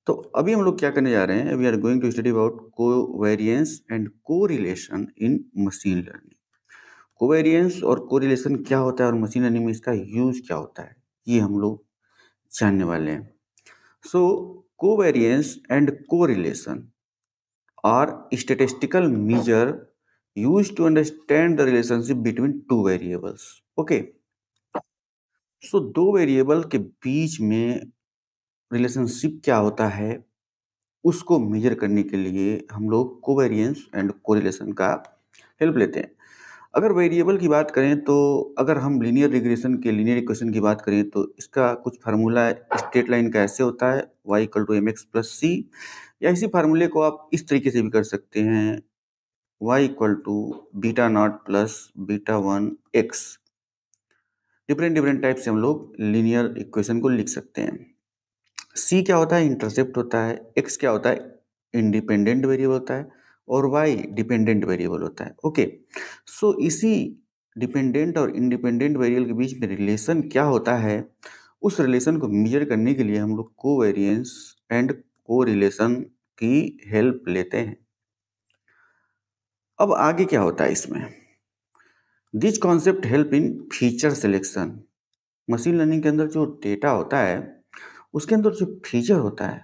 तो अभी हम लोग क्या करने जा रहे हैं, we are going to study about covariance and correlation in machine learning. Covariance और कोरिलेशन क्या होता है और मशीन लर्निंग में इसका यूज क्या होता है, ये हम लोग जानने वाले हैं। So covariance and correlation are statistical measure used to understand the relationship between two variables. Okay, so दो वेरिएबल के बीच में रिलेशनशिप क्या होता है उसको मेजर करने के लिए हम लोग कोवेरिएंस एंड कोरिलेशन का हेल्प लेते हैं। अगर वेरिएबल की बात करें तो अगर हम लीनियर रिग्रेशन के लीनियर इक्वेशन की बात करें तो इसका कुछ फार्मूला स्ट्रेट लाइन का ऐसे होता है y = mx + c, या इसी फार्मूले को आप इस तरीके से भी कर सकते हैं y = β0 + β1 x। डिफरेंट टाइप से हम लोग लीनियर इक्वेशन को लिख सकते हैं। c क्या होता है, इंटरसेप्ट होता है। x क्या होता है, इंडिपेंडेंट वेरिएबल होता है। और y डिपेंडेंट वेरिएबल होता है। ओके, सो इसी डिपेंडेंट और इंडिपेंडेंट वेरिएबल के बीच में रिलेशन क्या होता है, उस रिलेशन को मेजर करने के लिए हम लोग कोवेरिएंस एंड कोरिलेशन की हेल्प लेते हैं। अब आगे क्या होता है इसमें, this concept help in feature selection. Machine learning के अंदर जो डेटा होता है उसके अंदर जो फीचर होता है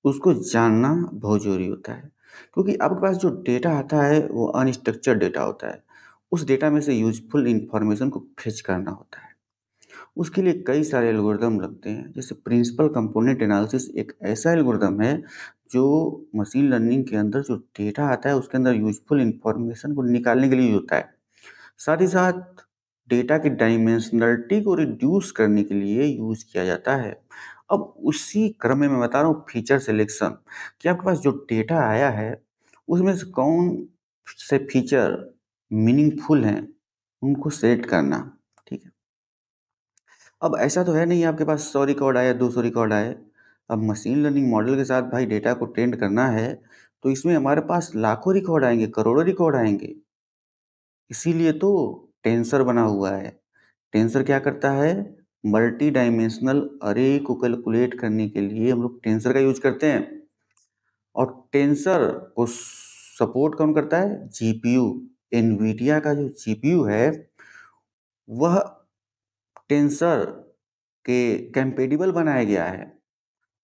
उसको जानना बहुत जरूरी होता है, क्योंकि आपके पास जो डेटा आता है वो अनस्ट्रक्चर्ड डेटा होता है। उस डेटा में से यूजफुल इंफॉर्मेशन को फेच करना होता है। उसके लिए कई सारे एल्गोरिदम लगते हैं, जैसे प्रिंसिपल कंपोनेंट एनालिसिस एक ऐसा एल्गोरिदम है जो मशीन लर्निंग के अंदर जो डेटा आता है उसके अंदर यूजफुल इंफॉर्मेशन को निकालने के लिए होता है। साथ ही साथ डेटा की डायमेंशनलिटी को रिड्यूस करने के लिए यूज किया जाता है। अब उसी क्रम में मैं बता रहा हूँ फीचर सिलेक्शन, कि आपके पास जो डेटा आया है उसमें से कौन से फीचर मीनिंगफुल हैं उनको सेलेक्ट करना। ठीक है, अब ऐसा तो है नहीं आपके पास 100 रिकॉर्ड आया, 200 रिकॉर्ड आए। अब मशीन लर्निंग मॉडल के साथ भाई डेटा को ट्रेंड करना है तो इसमें हमारे पास लाखों रिकॉर्ड आएंगे, करोड़ों रिकॉर्ड आएंगे। इसीलिए तो टेंसर बना हुआ है। टेंसर क्या करता है, मल्टी डायमेंशनल अरे को कैलकुलेट करने के लिए हम लोग टेंसर का यूज करते हैं। और टेंसर को सपोर्ट कौन करता है, जीपीयू। एनवीडिया का जो जीपीयू है वह टेंसर के कंपेटिबल बनाया गया है।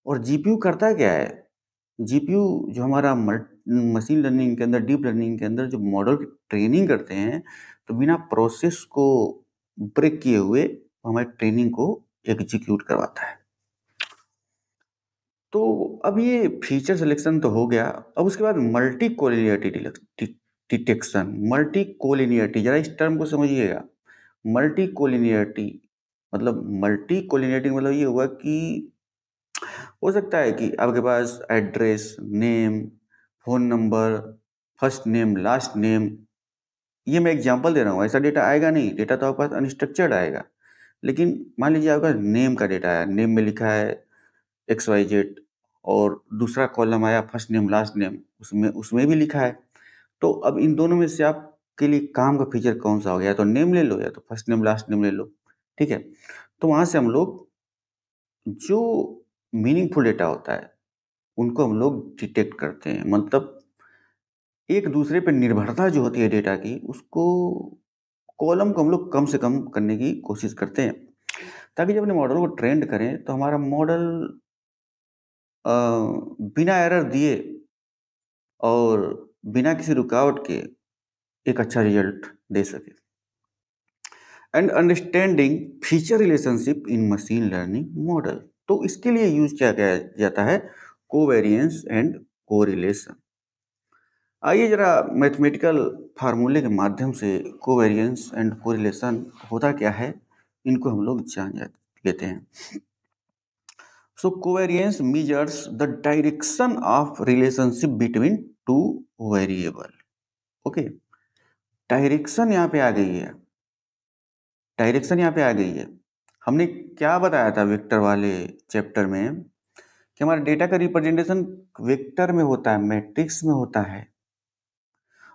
और जीपीयू करता क्या है, जीपीयू जो हमारा मशीन लर्निंग के अंदर, डीप लर्निंग के अंदर जो मॉडल की ट्रेनिंग करते हैं, तो बिना प्रोसेस को ब्रेक किए हुए हमारी ट्रेनिंग को एग्जीक्यूट करवाता है। तो अब ये फीचर सिलेक्शन तो हो गया। अब उसके बाद multi collinearity detection. Multi collinearity, जरा इस टर्म को समझिएगा। मल्टी कोलिनियरिटी मतलब ये हुआ कि हो सकता है कि आपके पास address, name, phone number, first name, last name, ये मैं एग्जांपल दे रहा हूँ, ऐसा डेटा आएगा नहीं। डेटा तो आपके पास अनस्ट्रक्चर्ड आएगा। लेकिन मान लीजिए आपका नेम का डेटा आया, नेम में लिखा है XYZ, और दूसरा कॉलम आया फर्स्ट नेम लास्ट नेम, उसमें भी लिखा है। तो अब इन दोनों में से आपके लिए काम का फीचर कौन सा हो गया, तो नेम ले लो या तो फर्स्ट नेम लास्ट नेम ले लो। ठीक है, तो वहां से हम लोग जो मीनिंगफुल डेटा होता है उनको हम लोग डिटेक्ट करते हैं। मतलब एक दूसरे पर निर्भरता जो होती है डेटा की, उसको कॉलम को हम लोग कम से कम करने की कोशिश करते हैं, ताकि जब अपने मॉडल को ट्रेंड करें तो हमारा मॉडल बिना एरर दिए और बिना किसी रुकावट के एक अच्छा रिजल्ट दे सके। And understanding feature relationship in machine learning model, तो इसके लिए यूज किया जाता है कोवेरिएंस एंड कोरिलेशन। आइए जरा मैथमेटिकल फार्मूले के माध्यम से कोवेरिएंस एंड कोरिलेशन होता क्या है इनको हम लोग जान लेते हैं। So covariance measures the direction of relationship between two variable. Okay, direction यहाँ पे आ गई है। डायरेक्शन यहाँ पे आ गई है। हमने क्या बताया था वेक्टर वाले चैप्टर में कि हमारे डेटा का रिप्रेजेंटेशन वेक्टर में होता है, मैट्रिक्स में होता है।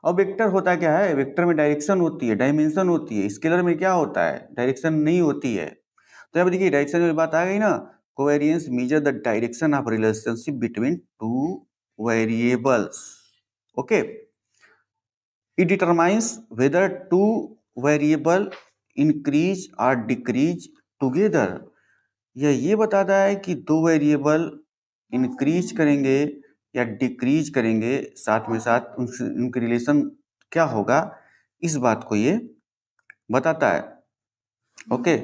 और वेक्टर होता क्या है, वेक्टर में डायरेक्शन होती है, डायमेंशन होती है। स्केलर में क्या होता है, डायरेक्शन नहीं होती है। तो यहाँ पे देखिए डायरेक्शन की बात आ गई ना, covariance measure the direction of relationship between two variables. Okay, it determines weather two variable increase और डिक्रीज टुगेदर. यह ये बताता है कि दो वेरिएबल इंक्रीज करेंगे या डिक्रीज करेंगे साथ में साथ उनके रिलेशन क्या होगा, इस बात को ये बताता है. ओके,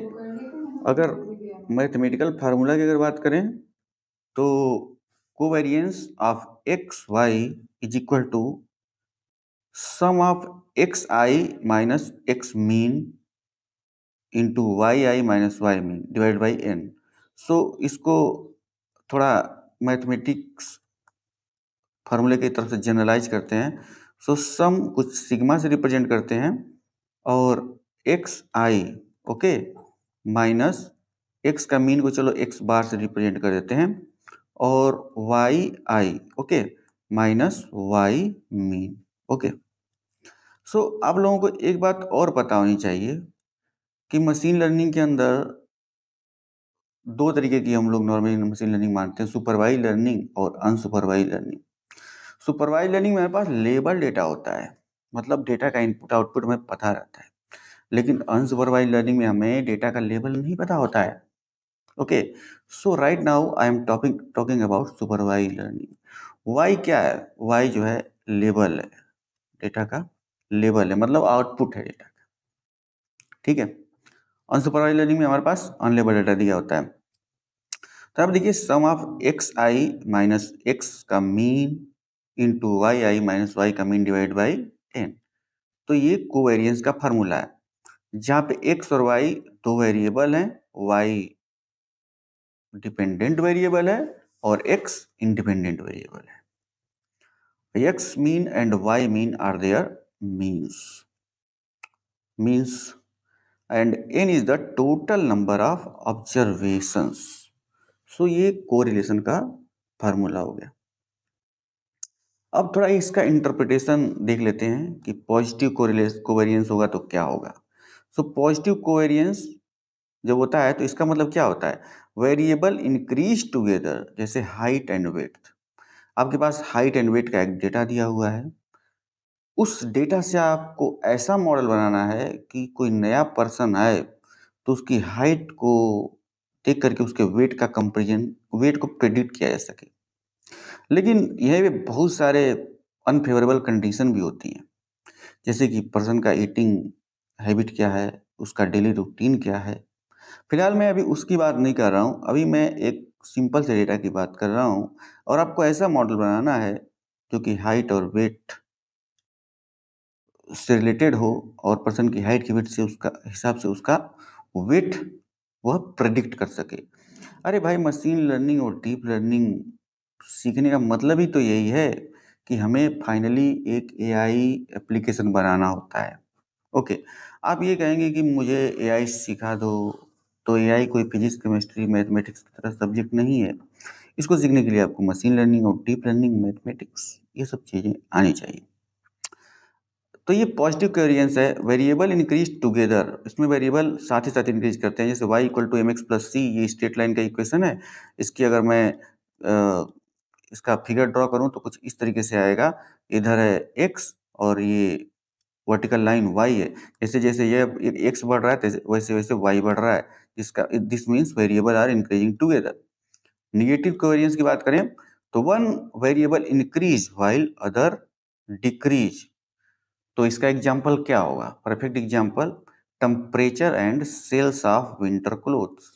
अगर मैथमेटिकल फार्मूला की अगर बात करें तो covariance of X Y is equal to sum of X I minus X mean into Y I minus Y mean divide by N. So इसको थोड़ा मैथमेटिक्स फार्मूले की तरफ से जनरलाइज करते हैं. सो सम कुछ सिग्मा से रिप्रेजेंट करते हैं और एक्स आई ओके माइनस एक्स का मीन को चलो एक्स बार से रिप्रेजेंट कर देते हैं और Y I okay minus Y mean. Okay, so आप लोगों को एक बात और पता होनी चाहिए कि मशीन लर्निंग के अंदर दो तरीके की हम लोग नॉर्मली मशीन लर्निंग मानते हैं, सुपरवाइज लर्निंग और अनसुपरवाइज लर्निंग. सुपरवाइज लर्निंग में हमारे पास लेबल डेटा होता है, मतलब डेटा का इनपुट आउटपुट हमें पता रहता है. लेकिन अनसुपरवाइज लर्निंग में हमें डेटा का लेबल नहीं पता होता है. Okay, so right now I am talking about supervise learning. Y क्या है? वाई जो है लेबल है, डेटा का लेबल है, मतलब आउटपुट है डेटा का. ठीक है, अनसुपरवाइज लर्निंग में हमारे पास अनलेबल डेटा दिया होता है. तो आप देखिए sum of X I minus X का mean into Y I minus Y का मीन डिवाइड बाई एन. तो ये कोवेरियंस का फार्मूला है जहाँ पे एक्स और वाई दो वेरिएबल हैं, वाई डिपेंडेंट वेरिएबल है और एक्स इंडिपेंडेंट वेरिएबल है. X mean and Y mean are their means and n is the total number of observations. So ये कोरिलेशन का फार्मूला हो गया. अब थोड़ा इसका इंटरप्रिटेशन देख लेते हैं कि पॉजिटिव कोवेरियंस होगा तो क्या होगा. सो पॉजिटिव कोवेरियंस जब होता है तो इसका मतलब क्या होता है? वेरिएबल इंक्रीज टुगेदर, जैसे हाइट एंड वेट. आपके पास हाइट एंड वेट का एक डेटा दिया हुआ है, उस डेटा से आपको ऐसा मॉडल बनाना है कि कोई नया पर्सन आए तो उसकी हाइट को देख करके उसके वेट का कंपेरिजन, वेट को प्रेडिक्ट किया जा सके. लेकिन यह भी बहुत सारे अनफेवरेबल कंडीशन भी होती हैं, जैसे कि पर्सन का ईटिंग हैबिट क्या है, उसका डेली रूटीन क्या है. फिलहाल मैं अभी उसकी बात नहीं कर रहा हूँ, अभी मैं एक सिंपल से डेटा की बात कर रहा हूँ और आपको ऐसा मॉडल बनाना है जो कि हाइट और वेट से रिलेटेड हो और पर्सन की हाइट की वेट से उसका हिसाब से उसका वेट वह प्रेडिक्ट कर सके. अरे भाई, मशीन लर्निंग और डीप लर्निंग सीखने का मतलब ही तो यही है कि हमें फाइनली एक एआई एप्लीकेशन बनाना होता है. ओके, आप ये कहेंगे कि मुझे एआई सिखा दो, तो एआई कोई फिजिक्स केमिस्ट्री मैथमेटिक्स की तरह सब्जेक्ट नहीं है. इसको सीखने के लिए आपको मशीन लर्निंग और डीप लर्निंग मैथमेटिक्स ये सब चीज़ें आनी चाहिए. तो ये पॉजिटिव कोवेरियंस है, वेरिएबल इंक्रीज टुगेदर. इसमें वेरिएबल साथ ही साथ इंक्रीज करते हैं, जैसे y equal to M X plus C, ये स्ट्रेट लाइन का इक्वेशन है. इसकी अगर मैं इसका फिगर ड्रॉ करूं तो कुछ इस तरीके से आएगा. इधर है x और ये वर्टिकल लाइन y है. जैसे जैसे ये x बढ़ रहा है वैसे वैसे y बढ़ रहा है, जिसका this means variable are increasing together. Negative covariance की बात करें तो one variable increase while other decrease. तो इसका एग्जाम्पल क्या होगा? Perfect example, temperature and sales of winter clothes.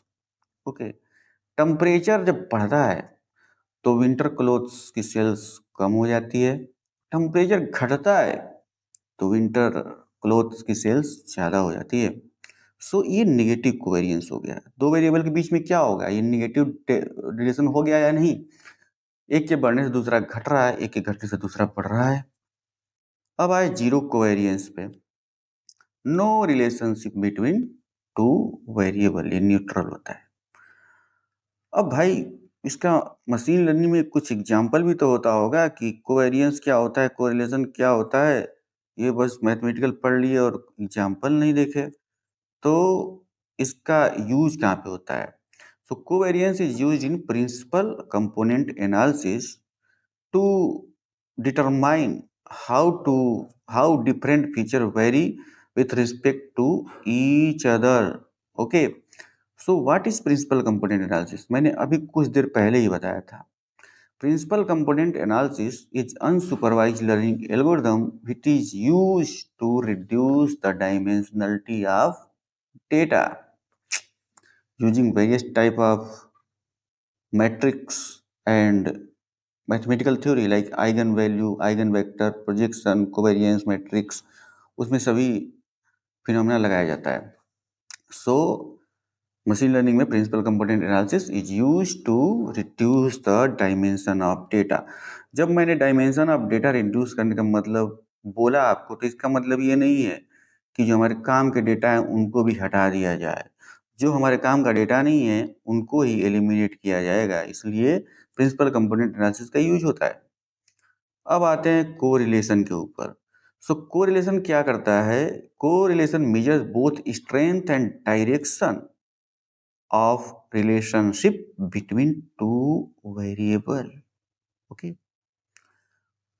Okay, temperature जब बढ़ता है तो विंटर क्लोथ्स की सेल्स कम हो जाती है. टेम्परेचर घटता है तो विंटर क्लोथ्स की सेल्स ज़्यादा हो जाती है. सो ये निगेटिव कोवेरियंस हो गया. दो वेरिएबल के बीच में क्या होगा? ये निगेटिव रिलेशन हो गया या नहीं? एक के बढ़ने से दूसरा घट रहा है, एक के घटने से दूसरा बढ़ रहा है. अब आए जीरो कोवेरियंस पे. No relationship between two variable, ये न्यूट्रल होता है. अब भाई इसका मशीन लर्निंग में कुछ एग्जाम्पल भी तो होता होगा कि कोवेरियंस क्या होता है, कोरिलेशन क्या होता है. ये बस मैथमेटिकल पढ़ लिए और एग्जाम्पल नहीं देखे. तो इसका यूज कहाँ पे होता है? So covariance is used in principal component analysis to determine how different feature vary with respect to each other. Okay, so what is principal component analysis? मैंने अभी कुछ देर पहले ही बताया था. Principal component analysis is unsupervised learning algorithm which is used to reduce the dimensionality of data using various type of metrics and mathematical theory like eigen value, eigen vector, projection, covariance matrix, उसमें सभी phenomena लगाया जाता है. So machine learning में principal component analysis is used to reduce the dimension of data. जब मैंने dimension of data reduce करने का मतलब बोला आपको, तो इसका मतलब ये नहीं है कि जो हमारे काम के डेटा है उनको भी हटा दिया जाए. जो हमारे काम का डेटा नहीं है उनको ही एलिमिनेट किया जाएगा, इसलिए प्रिंसिपल कंपोनेंट एनालिसिस का यूज होता है. अब आते हैं कोरिलेशन के ऊपर. सो कोरिलेशन क्या करता है? Correlation measures both strength and direction of relationship between two variable. Okay,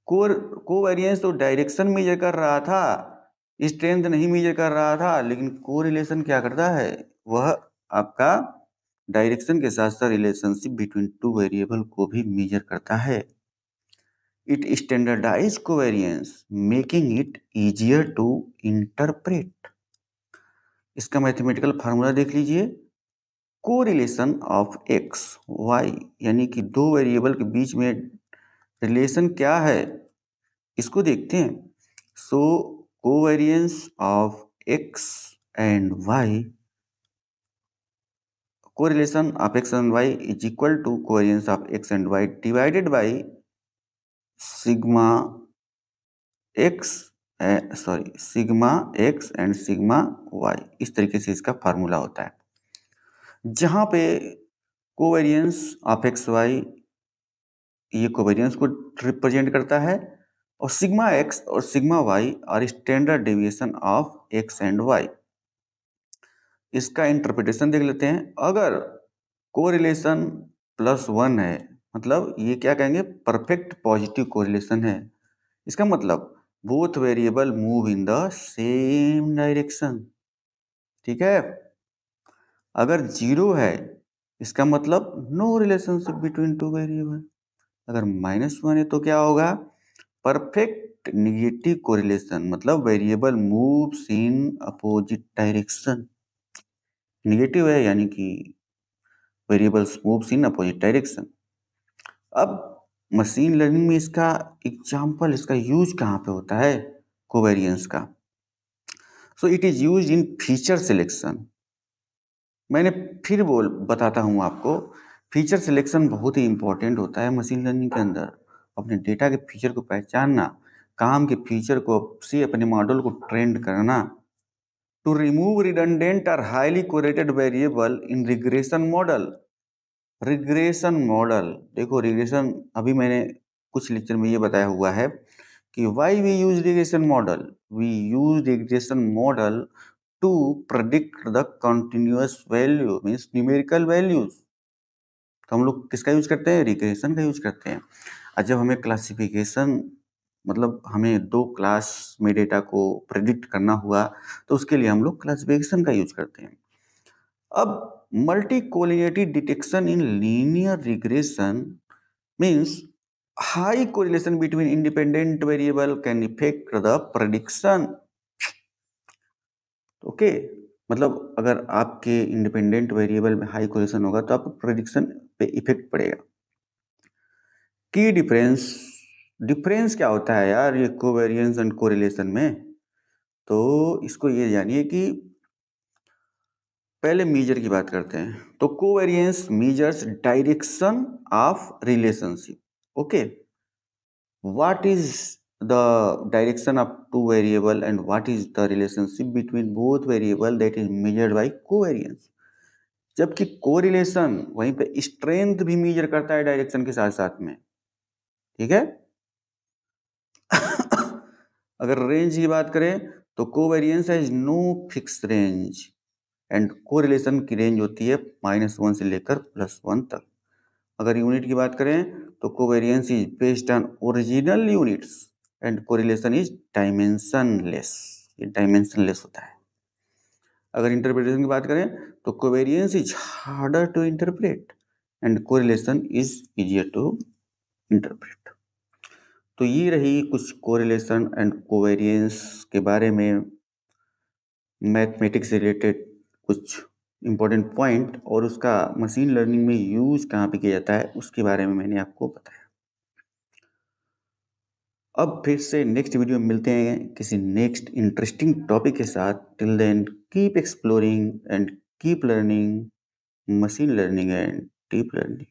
covariance तो डायरेक्शन मेजर कर रहा था, स्ट्रेंथ नहीं मेजर कर रहा था, लेकिन कोरिलेशन क्या करता है? वह आपका डायरेक्शन के साथ साथ रिलेशनशिप बिटवीन टू वेरिएबल को भी मेजर करता है. It standardize covariance making it easier to interpret. इसका मैथमेटिकल फार्मूला देख लीजिए. कोरिलेशन ऑफ एक्स वाई, यानी कि दो वेरिएबल के बीच में रिलेशन क्या है इसको देखते हैं. So covariance of X and Y, correlation of x and y is equal to covariance of x and y divided by sigma x sigma x and sigma y. इस तरीके से इसका फार्मूला होता है, जहां पे कोवेरिएंस ऑफ एक्स वाई ये covariance को रिप्रेजेंट करता है, और सिग्मा एक्स और sigma Y are standard deviation of X and Y. इसका इंटरप्रिटेशन देख लेते हैं. अगर कोरिलेशन +1 है, मतलब ये क्या कहेंगे? परफेक्ट पॉजिटिव कोरिलेशन है. इसका मतलब both variable move in the same direction. ठीक है. अगर 0 है, इसका मतलब no relationship between two variable. अगर -1 है तो क्या होगा? परफेक्ट निगेटिव कोरिलेशन, मतलब variable moves in opposite direction. Negative है यानी कि variables moves in opposite direction. अब मशीन लर्निंग में इसका एग्जांपल, इसका यूज कहाँ पे होता है कोवेरिएंस का? So it is used in feature selection. मैंने फिर बताता हूँ आपको, फीचर सिलेक्शन बहुत ही इंपॉर्टेंट होता है मशीन लर्निंग के अंदर. अपने डेटा के फीचर को पहचानना, काम के फीचर को से अपने मॉडल को ट्रेंड करना. टू रिमूव रिडंडेंट और highly correlated variable in regression model. Regression model देखो, रिग्रेशन अभी मैंने कुछ लेक्चर में ये बताया हुआ है कि why we use regression model. We use regression model to predict the continuous value, means numerical values. तो हम लोग किसका यूज करते हैं? रिग्रेशन का यूज करते हैं. और जब हमें क्लासिफिकेशन, मतलब हमें 2 क्लास में डेटा को प्रेडिक्ट करना हुआ, तो उसके लिए हम लोग क्लासिफिकेशन का यूज करते हैं. अब multi collinearity detection in linear regression means high correlation between independent variable can effect the prediction. Okay, मतलब अगर आपके इंडिपेंडेंट वेरिएबल में हाई कोरिलेशन होगा तो आपको प्रेडिक्शन पे इफेक्ट पड़ेगा. की डिफरेंस क्या होता है यार ये कोवेरिएंस एंड कोरिलेशन में? तो इसको ये जानिए कि पहले मेजर की बात करते हैं. तो covariance measures direction of relationship. Okay, what is the direction of two variable and what is the relationship between both variable, that is measured by covariance. जबकि कोरिलेशन वहीं पे स्ट्रेंथ भी मेजर करता है डायरेक्शन के साथ साथ में. ठीक है. अगर रेंज की बात करें तो covariance has no fix range and correlation की रेंज होती है -1 से लेकर +1 तक। अगर यूनिट की बात करें तो covariance is based on original units and correlation is dimensionless. ये डायमेंशनलेस होता है। अगर इंटरप्रिटेशन की बात करें तो covariance is harder to interpret and correlation is easier to interpret. तो ये रही कुछ कोरिलेशन एंड कोवेरियंस के बारे में मैथमेटिक्स से रिलेटेड कुछ इंपॉर्टेंट पॉइंट, और उसका मशीन लर्निंग में यूज कहाँ पे किया जाता है उसके बारे में मैंने आपको बताया। अब फिर से नेक्स्ट वीडियो में मिलते हैं किसी नेक्स्ट इंटरेस्टिंग टॉपिक के साथ। Till then keep exploring and keep learning machine learning and deep learning.